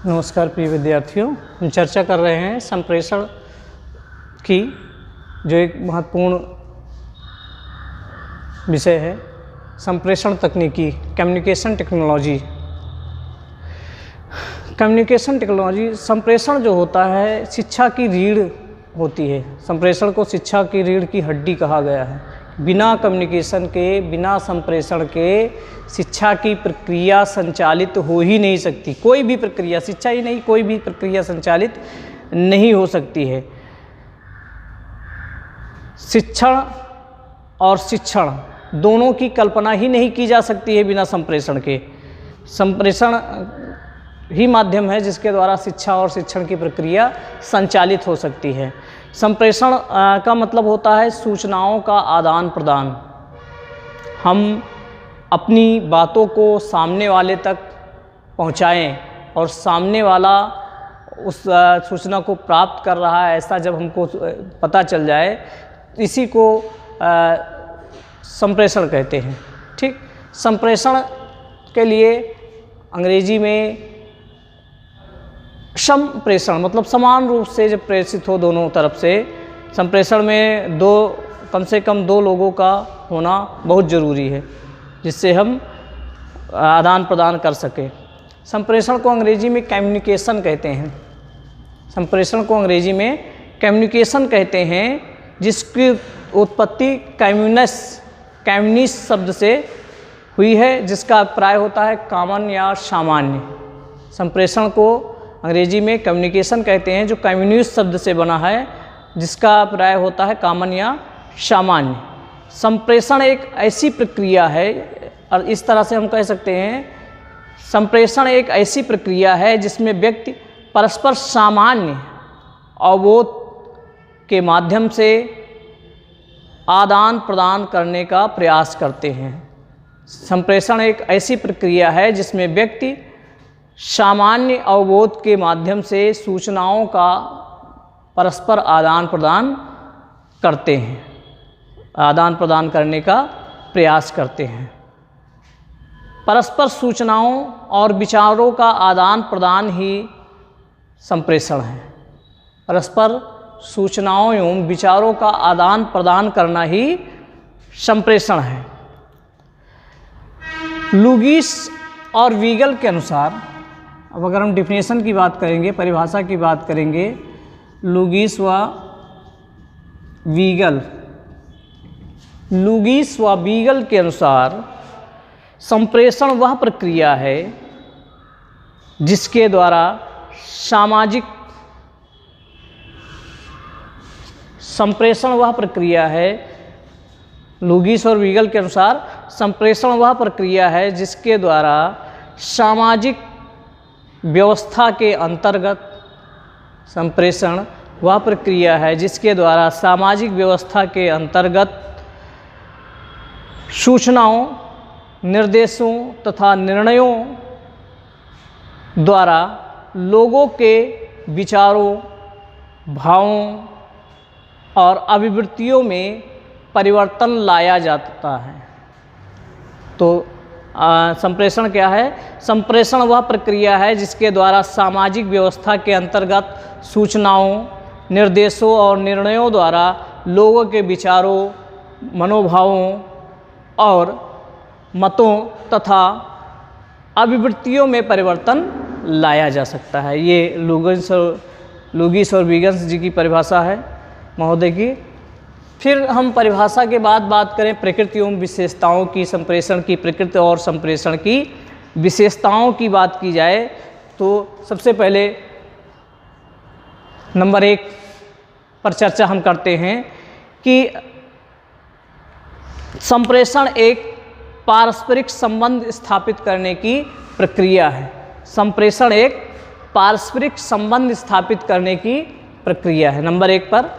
नमस्कार प्रिय विद्यार्थियों, हम चर्चा कर रहे हैं संप्रेषण की, जो एक महत्वपूर्ण विषय है। संप्रेषण तकनीकी, कम्युनिकेशन टेक्नोलॉजी। कम्युनिकेशन टेक्नोलॉजी, संप्रेषण जो होता है शिक्षा की रीढ़ होती है। संप्रेषण को शिक्षा की रीढ़ की हड्डी कहा गया है। बिना कम्युनिकेशन के, बिना संप्रेषण के शिक्षा की प्रक्रिया संचालित हो ही नहीं सकती। कोई भी प्रक्रिया, शिक्षा ही नहीं, कोई भी प्रक्रिया संचालित नहीं हो सकती है। शिक्षण और शिक्षण दोनों की कल्पना ही नहीं की जा सकती है बिना संप्रेषण के। संप्रेषण ही माध्यम है जिसके द्वारा शिक्षा और शिक्षण की प्रक्रिया संचालित हो सकती है। संप्रेषण का मतलब होता है सूचनाओं का आदान प्रदान। हम अपनी बातों को सामने वाले तक पहुंचाएं और सामने वाला उस सूचना को प्राप्त कर रहा है, ऐसा जब हमको पता चल जाए, इसी को संप्रेषण कहते हैं। ठीक, संप्रेषण के लिए अंग्रेजी में संप्रेषण मतलब समान रूप से जब प्रेषित हो दोनों तरफ से। संप्रेषण में कम से कम दो लोगों का होना बहुत ज़रूरी है, जिससे हम आदान प्रदान कर सकें। संप्रेषण को अंग्रेजी में कम्युनिकेशन कहते हैं। संप्रेषण को अंग्रेजी में कम्युनिकेशन कहते हैं, जिसकी उत्पत्ति कम्युनिस शब्द से हुई है, जिसका अभिप्राय होता है कॉमन या सामान्य। संप्रेषण को अंग्रेजी में कम्युनिकेशन कहते हैं, जो कम्युनिस्ट शब्द से बना है, जिसका अभिप्राय होता है कॉमन या सामान्य। संप्रेषण एक ऐसी प्रक्रिया है, और इस तरह से हम कह सकते हैं, संप्रेषण एक ऐसी प्रक्रिया है जिसमें व्यक्ति परस्पर सामान्य अवबोध के माध्यम से आदान प्रदान करने का प्रयास करते हैं। संप्रेषण एक ऐसी प्रक्रिया है जिसमें व्यक्ति सामान्य अवबोध के माध्यम से सूचनाओं का परस्पर आदान प्रदान करते हैं, आदान प्रदान करने का प्रयास करते हैं। परस्पर सूचनाओं और विचारों का आदान प्रदान ही संप्रेषण है। परस्पर सूचनाओं एवं विचारों का आदान प्रदान करना ही संप्रेषण है। लुगिस और वीगल के अनुसार, अब अगर हम डिफिनेशन की बात करेंगे, परिभाषा की बात करेंगे, लुगिस व वीगल के अनुसार संप्रेषण वह प्रक्रिया है जिसके द्वारा लुगिस और वीगल के अनुसार संप्रेषण वह प्रक्रिया है जिसके द्वारा सामाजिक व्यवस्था के अंतर्गत संप्रेषण वह प्रक्रिया है जिसके द्वारा सामाजिक व्यवस्था के अंतर्गत सूचनाओं, निर्देशों तथा निर्णयों द्वारा लोगों के विचारों, भावों और अभिवृत्तियों में परिवर्तन लाया जाता है। तो संप्रेषण क्या है? संप्रेषण वह प्रक्रिया है जिसके द्वारा सामाजिक व्यवस्था के अंतर्गत सूचनाओं, निर्देशों और निर्णयों द्वारा लोगों के विचारों, मनोभावों और मतों तथा अभिवृत्तियों में परिवर्तन लाया जा सकता है। ये लुगिस और वीगल जी की परिभाषा है महोदय की। फिर हम परिभाषा के बाद बात करें प्रकृति एवं विशेषताओं की। संप्रेषण की प्रकृति और संप्रेषण की विशेषताओं की बात की जाए तो सबसे पहले नंबर 1 पर चर्चा हम करते हैं कि संप्रेषण एक पारस्परिक संबंध स्थापित करने की प्रक्रिया है। संप्रेषण एक पारस्परिक संबंध स्थापित करने की प्रक्रिया है। नंबर 1 पर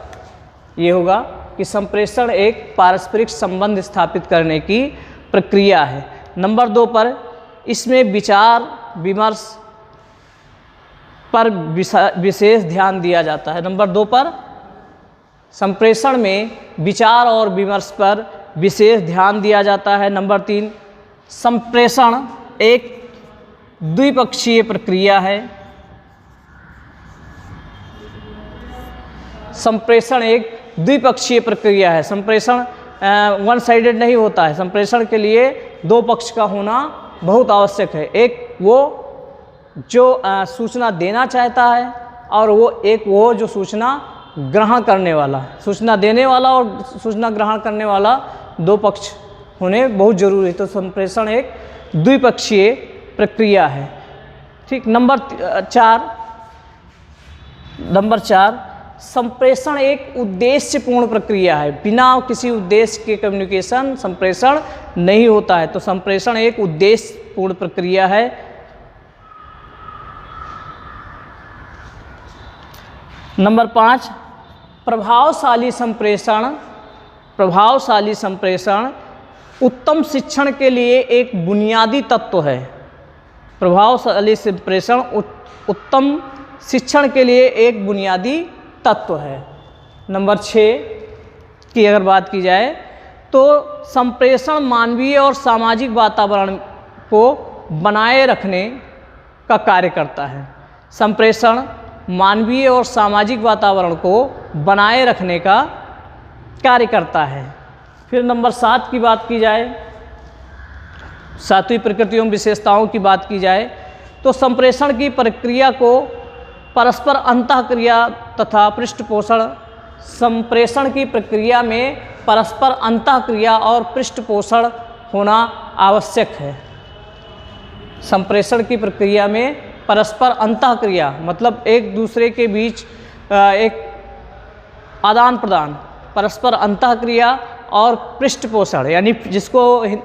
यह होगा कि संप्रेषण एक पारस्परिक संबंध स्थापित करने की प्रक्रिया है। नंबर 2 पर इसमें विचार विमर्श पर विशेष ध्यान दिया जाता है। नंबर 2 पर संप्रेषण में विचार और विमर्श पर विशेष ध्यान दिया जाता है। नंबर 3, संप्रेषण एक द्विपक्षीय प्रक्रिया है। संप्रेषण एक द्विपक्षीय प्रक्रिया है। संप्रेषण वन साइडेड नहीं होता है। संप्रेषण के लिए दो पक्ष का होना बहुत आवश्यक है। एक वो जो सूचना देना चाहता है और वो जो सूचना ग्रहण करने वाला, सूचना देने वाला और सूचना ग्रहण करने वाला दो पक्ष होने बहुत जरूरी है। तो संप्रेषण एक द्विपक्षीय प्रक्रिया है। ठीक। नंबर 4, संप्रेषण एक उद्देश्यपूर्ण प्रक्रिया है। बिना किसी उद्देश्य के कम्युनिकेशन संप्रेषण नहीं होता है। तो संप्रेषण एक उद्देश्यपूर्ण प्रक्रिया है। नंबर 5, प्रभावशाली संप्रेषण उत्तम शिक्षण के लिए एक बुनियादी तत्व है। प्रभावशाली संप्रेषण उत्तम शिक्षण के लिए एक बुनियादी तत्व है। नंबर 6 की अगर बात की जाए तो संप्रेषण मानवीय और सामाजिक वातावरण को बनाए रखने का कार्य करता है। संप्रेषण मानवीय और सामाजिक वातावरण को बनाए रखने का कार्य करता है। फिर नंबर 7 की बात की जाए, 7वीं प्रकृति एवं विशेषताओं की बात की जाए तो संप्रेषण की प्रक्रिया को परस्पर अंतःक्रिया तथा पृष्ठपोषण, संप्रेषण की प्रक्रिया में परस्पर अंतःक्रिया और पृष्ठपोषण होना आवश्यक है। संप्रेषण की प्रक्रिया में परस्पर अंतःक्रिया मतलब एक दूसरे के बीच एक आदान प्रदान, परस्पर अंतःक्रिया और पृष्ठपोषण यानी जिसको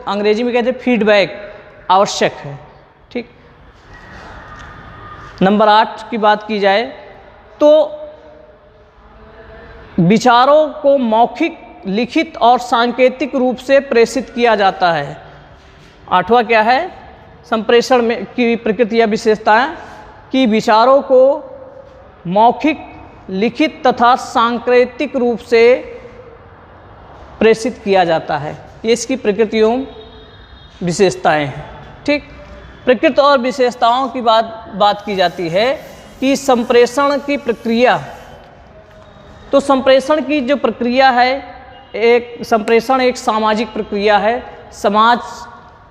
अंग्रेजी में कहते हैं फीडबैक आवश्यक है। ठीक। नंबर 8 की बात की जाए तो विचारों को मौखिक, लिखित और सांकेतिक रूप से प्रेषित किया जाता है। 8वां क्या है? संप्रेषण में की प्रकृति या विशेषताएं कि विचारों को मौखिक, लिखित तथा सांकेतिक रूप से प्रेषित किया जाता है। ये इसकी प्रकृति एवं विशेषताएं हैं। ठीक। प्रकृति और विशेषताओं की बात की जाती है कि संप्रेषण की प्रक्रिया, तो संप्रेषण की जो प्रक्रिया है संप्रेषण एक सामाजिक प्रक्रिया है। समाज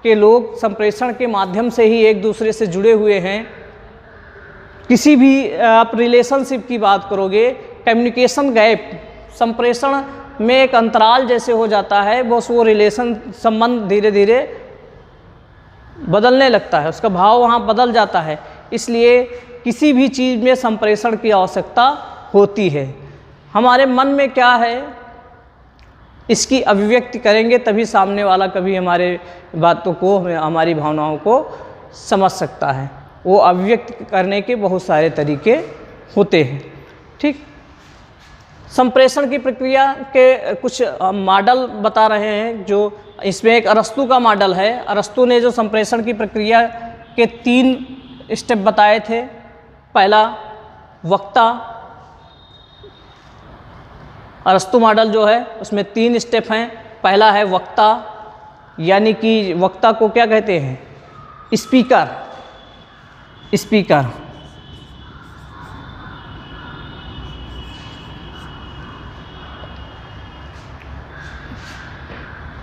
के लोग संप्रेषण के माध्यम से ही एक दूसरे से जुड़े हुए हैं। किसी भी आप रिलेशनशिप की बात करोगे, कम्युनिकेशन गैप संप्रेषण में एक अंतराल जैसे हो जाता है, बस वो रिलेशन संबंध धीरे धीरे बदलने लगता है, उसका भाव वहाँ बदल जाता है। इसलिए किसी भी चीज़ में संप्रेषण की आवश्यकता होती है। हमारे मन में क्या है इसकी अभिव्यक्ति करेंगे तभी सामने वाला कभी हमारे बातों को, हमारी भावनाओं को समझ सकता है। वो अभिव्यक्त करने के बहुत सारे तरीके होते हैं। ठीक। संप्रेषण की प्रक्रिया के कुछ मॉडल बता रहे हैं। जो इसमें एक अरस्तु का मॉडल है। अरस्तु ने जो संप्रेषण की प्रक्रिया के 3 स्टेप बताए थे। पहला वक्ता, अरस्तु मॉडल जो है उसमें 3 स्टेप हैं। पहला है वक्ता, यानी कि वक्ता को क्या कहते हैं? स्पीकर।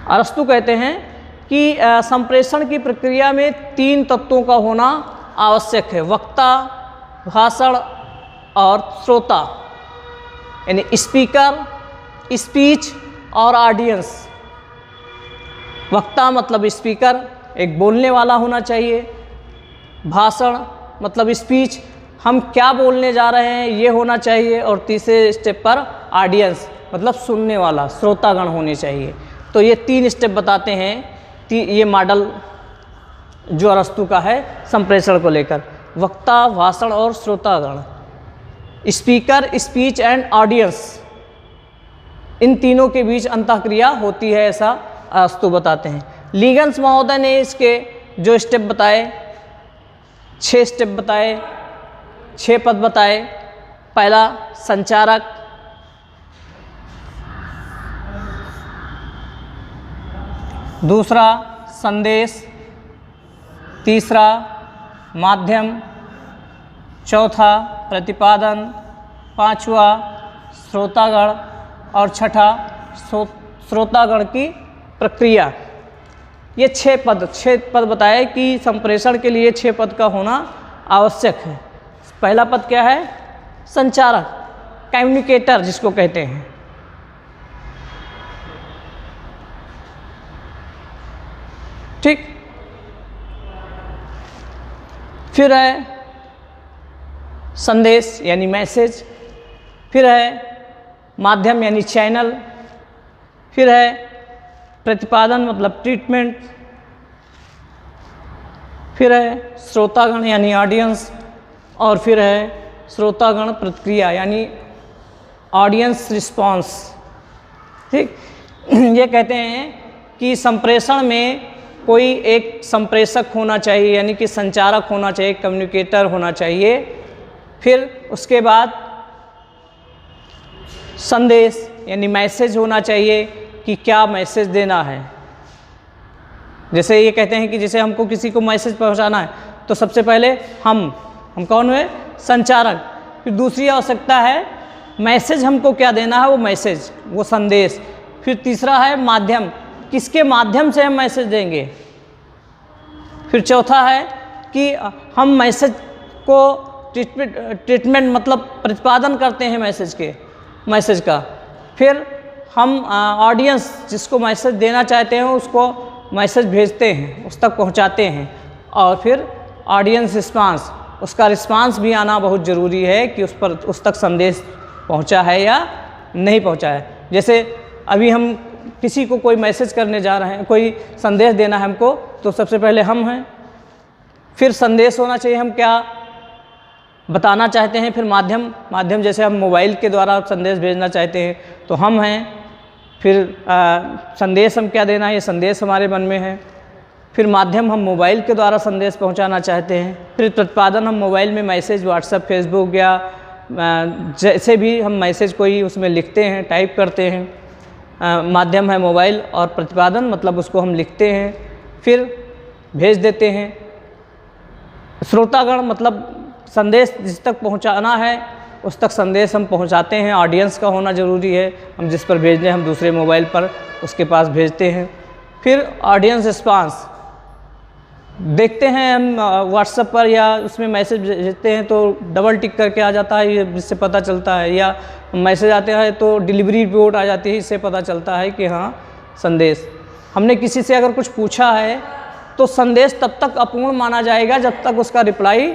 अरस्तु कहते हैं कि संप्रेषण की प्रक्रिया में 3 तत्वों का होना आवश्यक है। वक्ता, भाषण और श्रोता, यानी स्पीकर, स्पीच और ऑडियंस। वक्ता मतलब स्पीकर, एक बोलने वाला होना चाहिए। भाषण मतलब स्पीच, हम क्या बोलने जा रहे हैं ये होना चाहिए। और तीसरे स्टेप पर ऑडियंस मतलब सुनने वाला, श्रोतागण होने चाहिए। तो ये 3 स्टेप बताते हैं ये मॉडल जो अरस्तु का है संप्रेषण को लेकर। वक्ता, भाषण और श्रोतागण, स्पीकर, स्पीच एंड ऑडियंस, इन तीनों के बीच अंतःक्रिया होती है, ऐसा अरस्तु बताते हैं। लीगन्स महोदय ने इसके जो स्टेप बताए, 6 स्टेप बताए, 6 पद बताए। पहला संचारक, दूसरा संदेश, तीसरा माध्यम, चौथा प्रतिपादन, 5वां श्रोतागण और छठा श्रोतागण की प्रक्रिया। ये 6 पद बताए कि संप्रेषण के लिए 6 पद का होना आवश्यक है। पहला पद क्या है? संचारक, कम्युनिकेटर जिसको कहते हैं। ठीक। फिर है संदेश यानी मैसेज, फिर है माध्यम यानी चैनल, फिर है प्रतिपादन मतलब ट्रीटमेंट, फिर है श्रोतागण यानी ऑडियंस, और फिर है श्रोतागण प्रतिक्रिया यानी ऑडियंस रिस्पांस। ठीक। ये कहते हैं कि संप्रेषण में कोई एक संप्रेषक होना चाहिए यानी कि संचारक होना चाहिए, कम्युनिकेटर होना चाहिए। फिर उसके बाद संदेश यानी मैसेज होना चाहिए कि क्या मैसेज देना है। जैसे ये कहते हैं कि जैसे हमको किसी को मैसेज पहुंचाना है तो सबसे पहले हम कौन हुए? संचारक। फिर दूसरी आवश्यकता है मैसेज, हमको क्या देना है वो मैसेज, वो संदेश। फिर तीसरा है माध्यम, किसके माध्यम से हम मैसेज देंगे। फिर चौथा है कि हम मैसेज को ट्रीटमेंट मतलब प्रतिपादन करते हैं मैसेज का। फिर हम ऑडियंस जिसको मैसेज देना चाहते हैं उसको मैसेज भेजते हैं, उस तक पहुंचाते हैं। और फिर ऑडियंस रिस्पांस, उसका रिस्पांस भी आना बहुत ज़रूरी है कि उस तक संदेश पहुंचा है या नहीं पहुंचा है। जैसे अभी हम किसी को कोई मैसेज करने जा रहे हैं, कोई संदेश देना है हमको, तो सबसे पहले हम हैं, फिर संदेश होना चाहिए हम क्या बताना चाहते हैं, फिर माध्यम जैसे हम मोबाइल के द्वारा संदेश भेजना चाहते हैं तो हम हैं, फिर संदेश हम क्या देना है ये संदेश हमारे मन में है, फिर माध्यम हम मोबाइल के द्वारा संदेश पहुंचाना चाहते हैं, फिर प्रतिपादन हम मोबाइल में मैसेज व्हाट्सएप फेसबुक या जैसे भी हम मैसेज कोई उसमें लिखते हैं, टाइप करते हैं। माध्यम है मोबाइल और प्रतिपादन मतलब उसको हम लिखते हैं फिर भेज देते हैं। श्रोतागण मतलब संदेश जिस तक पहुंचाना है उस तक संदेश हम पहुंचाते हैं। ऑडियंस का होना ज़रूरी है, हम जिस पर भेज दें हम दूसरे मोबाइल पर उसके पास भेजते हैं। फिर ऑडियंस रिस्पांस देखते हैं हम व्हाट्सएप पर या उसमें मैसेज भेजते हैं तो डबल टिक करके आ जाता है, ये जिससे पता चलता है, या मैसेज आते हैं तो डिलीवरी रिपोर्ट आ जाती है, इससे पता चलता है कि हाँ संदेश। हमने किसी से अगर कुछ पूछा है तो संदेश तब तक अपूर्ण माना जाएगा जब तक उसका रिप्लाई,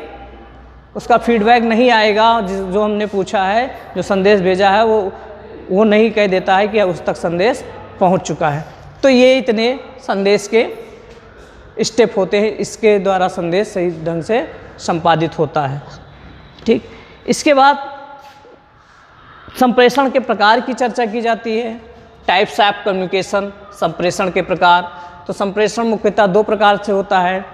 उसका फीडबैक नहीं आएगा। जो हमने पूछा है, जो संदेश भेजा है वो नहीं कह देता है कि उस तक संदेश पहुंच चुका है। तो ये इतने संदेश के स्टेप होते हैं, इसके द्वारा संदेश सही ढंग से संपादित होता है। ठीक। इसके बाद संप्रेषण के प्रकार की चर्चा की जाती है। टाइप्स ऑफ कम्युनिकेशन, संप्रेषण के प्रकार। तो संप्रेषण मुख्यतः 2 प्रकार से होता है,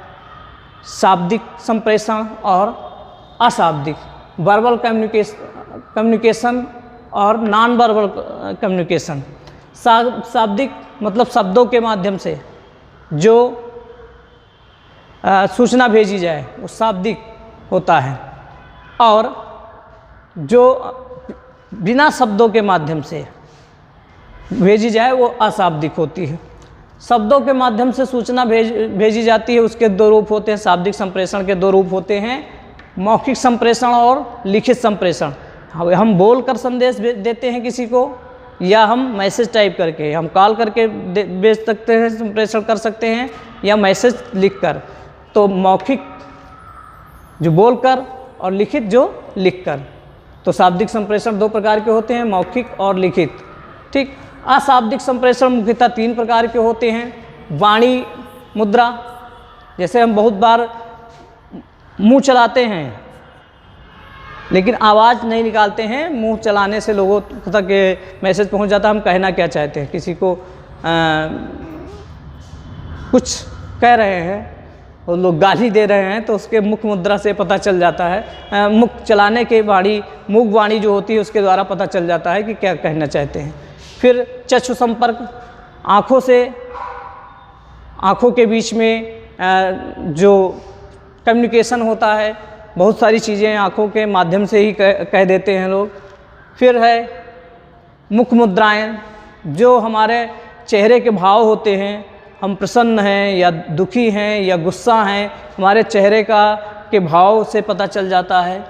शाब्दिक संप्रेषण और अशाब्दिक, वर्बल कम्युनिकेशन और नॉन वर्बल कम्युनिकेशन। शाब्दिक मतलब शब्दों के माध्यम से जो सूचना भेजी जाए वो शाब्दिक होता है, और जो बिना शब्दों के माध्यम से भेजी जाए वो अशाब्दिक होती है। शब्दों के माध्यम से सूचना भेजी जाती है, उसके 2 रूप होते हैं। शाब्दिक संप्रेषण के 2 रूप होते हैं, मौखिक संप्रेषण और लिखित संप्रेषण। हम बोल कर संदेश देते हैं किसी को, या हम मैसेज टाइप करके, हम कॉल करके भेज सकते हैं, संप्रेषण कर सकते हैं, या मैसेज लिखकर। तो मौखिक जो बोलकर और लिखित जो लिखकर। तो शाब्दिक संप्रेषण 2 प्रकार के होते हैं, मौखिक और लिखित। ठीक। अशाब्दिक संप्रेषण मुख्यतः 3 प्रकार के होते हैं। वाणी मुद्रा, जैसे हम बहुत बार मुंह चलाते हैं लेकिन आवाज़ नहीं निकालते हैं, मुंह चलाने से लोगों तक मैसेज पहुंच जाता है हम कहना क्या चाहते हैं। किसी को कुछ कह रहे हैं और लोग गाली दे रहे हैं तो उसके मुख मुद्रा से पता चल जाता है, मुख चलाने के वाणी, मुख वाणी जो होती है उसके द्वारा पता चल जाता है कि क्या कहना चाहते हैं। फिर चक्षु संपर्क, आँखों से, आँखों के बीच में जो कम्युनिकेशन होता है, बहुत सारी चीज़ें आँखों के माध्यम से ही कह देते हैं लोग। फिर है मुख मुद्राएं, जो हमारे चेहरे के भाव होते हैं, हम प्रसन्न हैं या दुखी हैं या गुस्सा हैं, हमारे चेहरे के भाव से पता चल जाता है।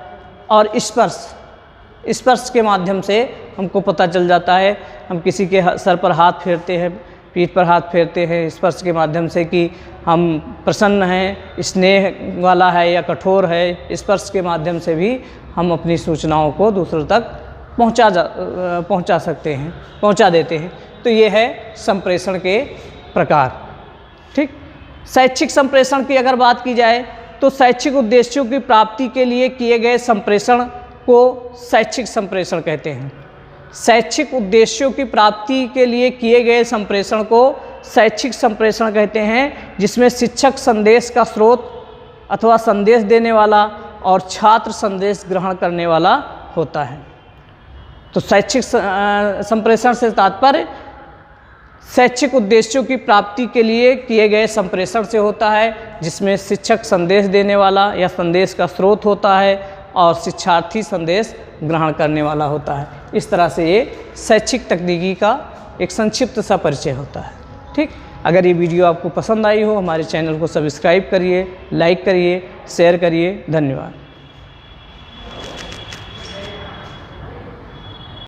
और स्पर्श के माध्यम से हमको पता चल जाता है। हम किसी के सर पर हाथ फेरते हैं, पीठ पर हाथ फेरते हैं स्पर्श के माध्यम से कि हम प्रसन्न हैं, स्नेह वाला है या कठोर है। स्पर्श के माध्यम से भी हम अपनी सूचनाओं को दूसरों तक पहुंचा देते हैं। तो ये है संप्रेषण के प्रकार। ठीक। शैक्षिक संप्रेषण की अगर बात की जाए तो शैक्षिक उद्देश्यों की प्राप्ति के लिए किए गए संप्रेषण को शैक्षिक संप्रेषण कहते हैं। शैक्षिक उद्देश्यों की प्राप्ति के लिए किए गए संप्रेषण को शैक्षिक संप्रेषण कहते हैं, जिसमें शिक्षक संदेश का स्रोत अथवा संदेश देने वाला और छात्र संदेश ग्रहण करने वाला होता है। तो शैक्षिक संप्रेषण से तात्पर्य शैक्षिक उद्देश्यों की प्राप्ति के लिए किए गए संप्रेषण से होता है, जिसमें शिक्षक संदेश देने वाला या संदेश का स्रोत होता है और शिक्षार्थी संदेश ग्रहण करने वाला होता है। इस तरह से ये शैक्षिक तकनीकी का एक संक्षिप्त सा परिचय होता है। ठीक। अगर ये वीडियो आपको पसंद आई हो, हमारे चैनल को सब्सक्राइब करिए, लाइक करिए, शेयर करिए। धन्यवाद।